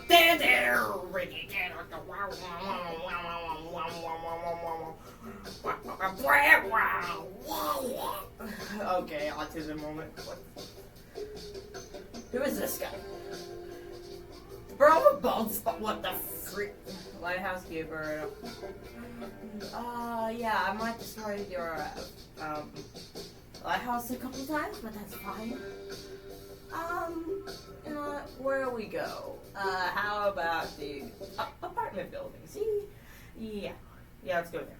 There, there. Okay, autism moment. Who is this guy? Bro, I'm a bald spot. What the freak? Lighthouse keeper. Yeah, I might destroy your lighthouse a couple times, but that's fine. You know what? Where do we go? How about the apartment building? See? Yeah, let's go there.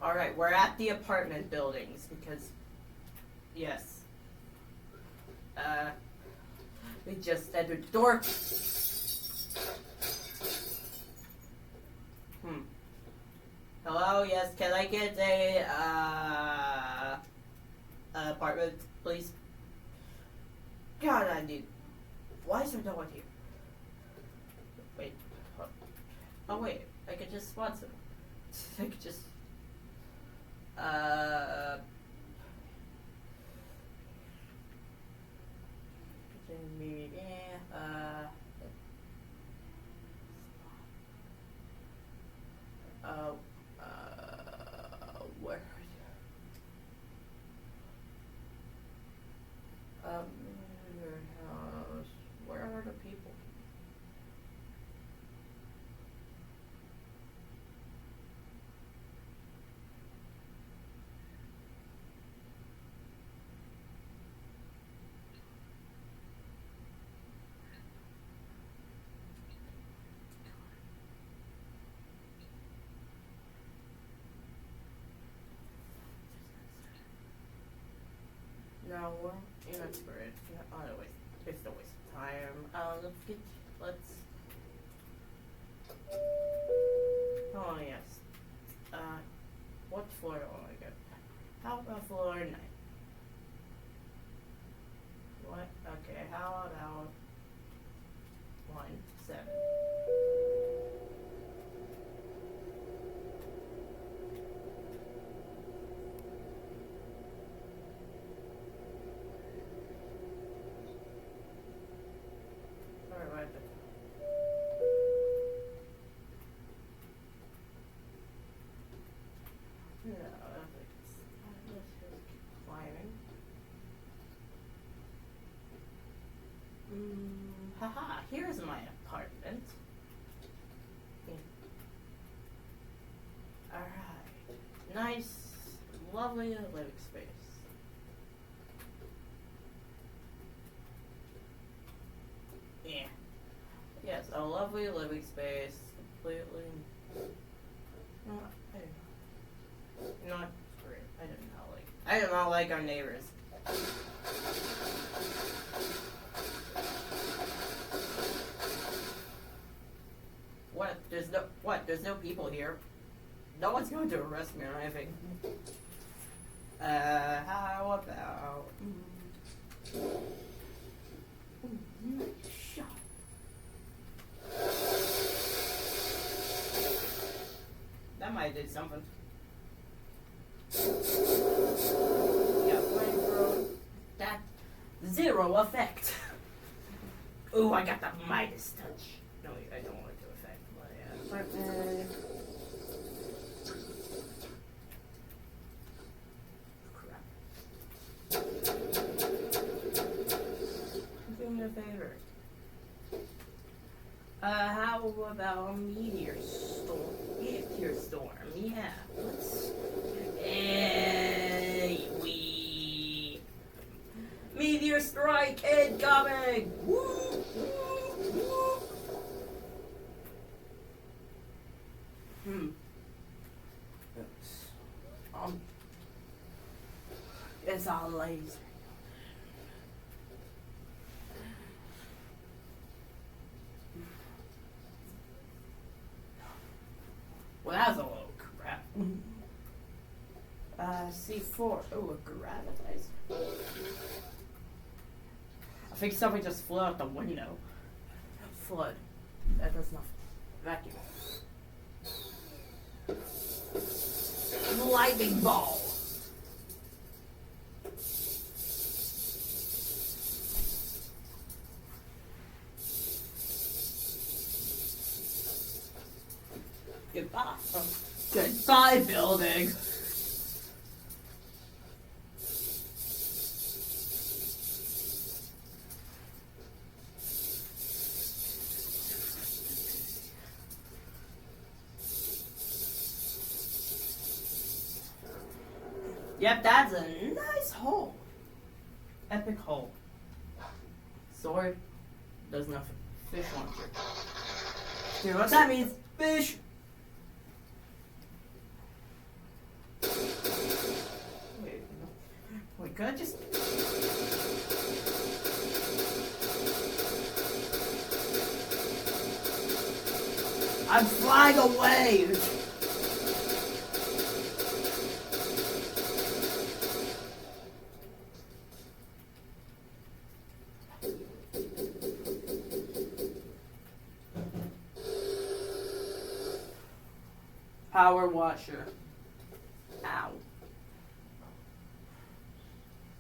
Alright, we're at the apartment buildings because, yes. We just entered the door. Hello, yes, can I get a, apartment, please? God, I need, why is there no one here? Wait, oh wait, I could just spot some. I could just, where? Where are the people? No, you're not spirit. Oh, wait. It's a waste of time. Let's. Oh, yes. What floor do I get? How about floor 9? What? Okay, how about 1-7? Haha, here's my apartment. Alright. Nice, lovely living space. Yeah. Yes, a lovely living space. Completely. No, I don't know. Not great. I do not like our neighbors. There's no people here. No one's going to arrest me or anything. How about... Shut up. That might have did something. Yeah, flamethrower. That... Zero effect. Ooh, I got the Midas touch. No, I don't want it to affect my apartment. Do me a favor. How about a meteor storm? Meteor storm, yeah. Let's. Hey, we. Meteor strike incoming! Woo! Woo! Woo! It's all laser. Well, that was a little crap. C4. Oh, a gravitizer. I think something just flew out the window. Flood. That does nothing. Vacuum. Lightning ball. Goodbye. Oh. Goodbye, building. Yep, that's a nice hole. Epic hole. Sword does nothing. Fish launcher. You know what that means? Fish! Wait, could I just... I'm flying away! Power washer. Ow.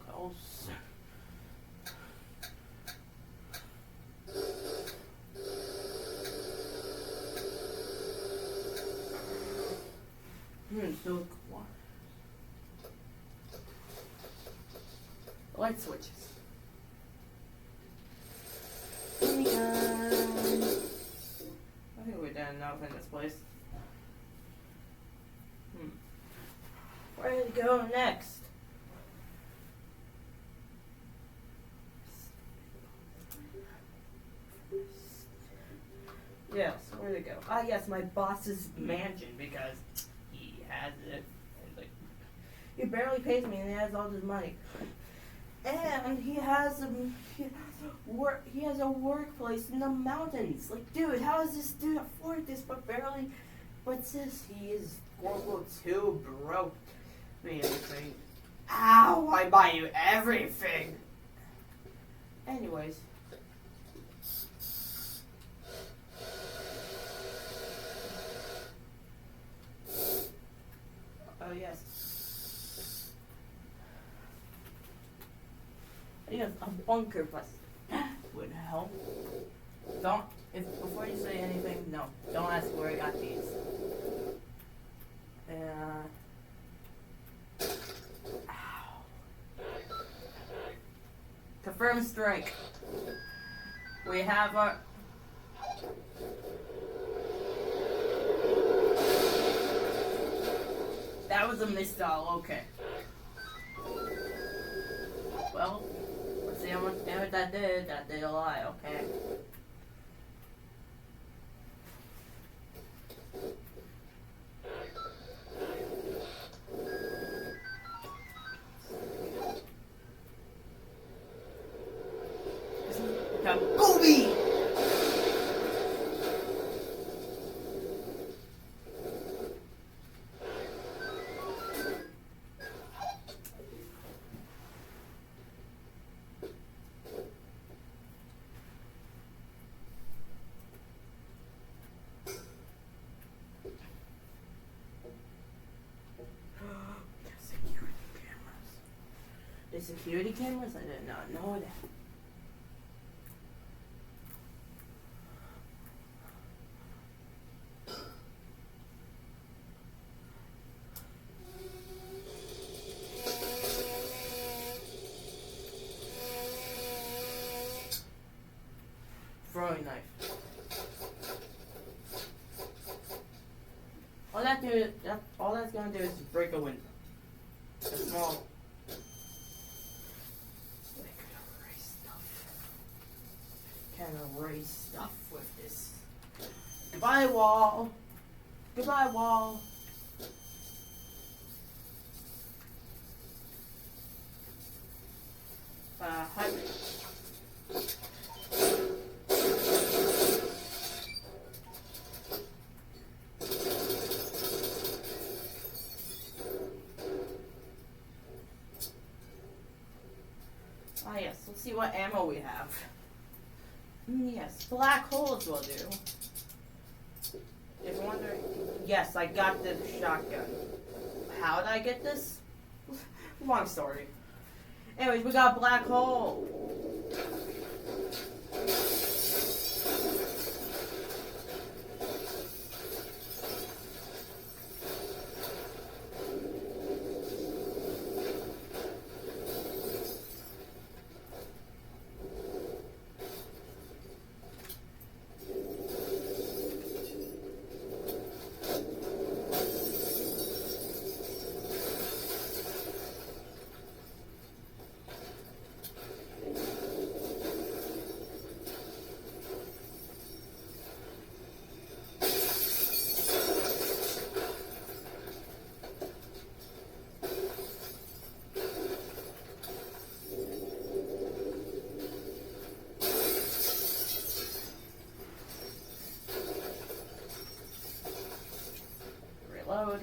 Close. So quiet. Light switches. Minigun. I think we're done enough in this place. Where to go next? Yes, where to go? Ah, yes, my boss's mansion because he has it. Like, he barely pays me, and he has all this money. And he has a workplace in the mountains. Like, dude, how does this dude afford this? But barely. But since he is quote unquote too broke. Anything. Ow! I buy you everything. Anyways. Oh yes. Yes, a bunker bus would help. Before you say anything, no, don't ask where I got these. Confirm strike. We have our... That was a missile, okay. Well, let's see how much damage that did. That did a lot, okay. Gobi! The security cameras? I did not know that. Throwing knife. All that's gonna do is break a window. A small. I could erase stuff. Can't erase stuff with this. Goodbye, wall. Goodbye, wall. Hi. Ah, yes, let's see what ammo we have. Yes, black holes will do. If you're wondering, yes, I got the shotgun. How did I get this? Long story. Anyways, we got a black hole. Reload.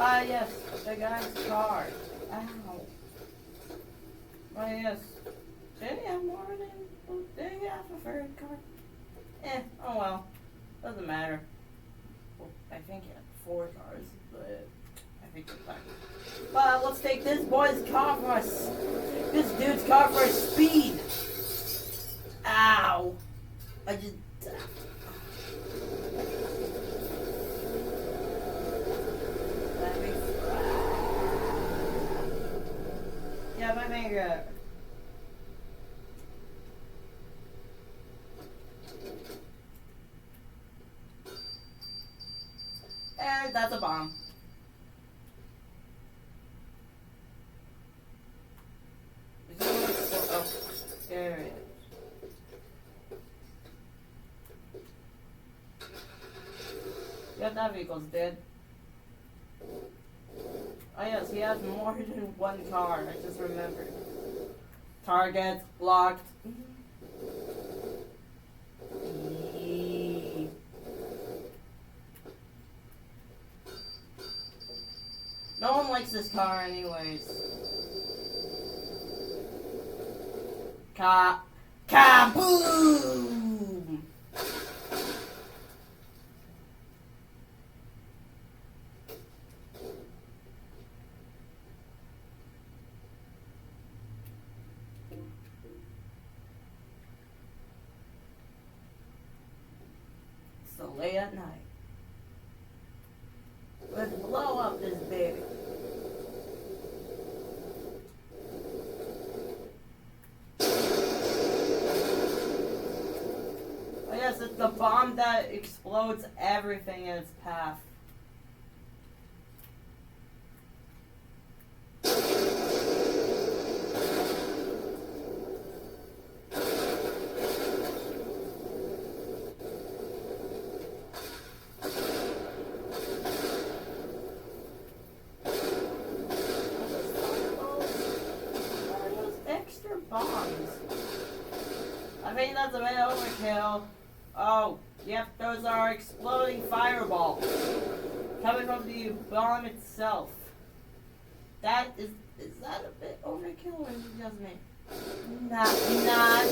Ah, yes, the guy's car. Ow. Oh, yes. Did he have more than... Did he have a third car? Oh well. Doesn't matter. Well, I think he had 4 cars, but... I think it's fine. But let's take this boy's car for us. This dude's car for speed. Ow. I just... Yeah, my finger. And that's a bomb. Oh, there it is. Yeah, that vehicle's dead. Oh yes, he has more than 1 car, I just remembered. Target locked. No one likes this car anyways. Kaboom! So late at night. Let's blow up this baby. Oh yes, it's the bomb that explodes everything in its path. Bombs. I think that's a bit overkill. Oh, yep, those are exploding fireballs coming from the bomb itself. That is that a bit overkill or is it just me? Not fine.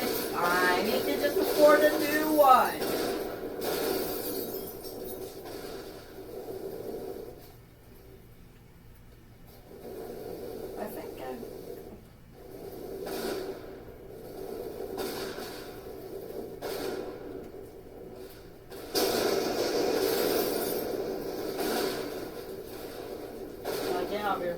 It's fine. You can just afford a new one. Get out of here.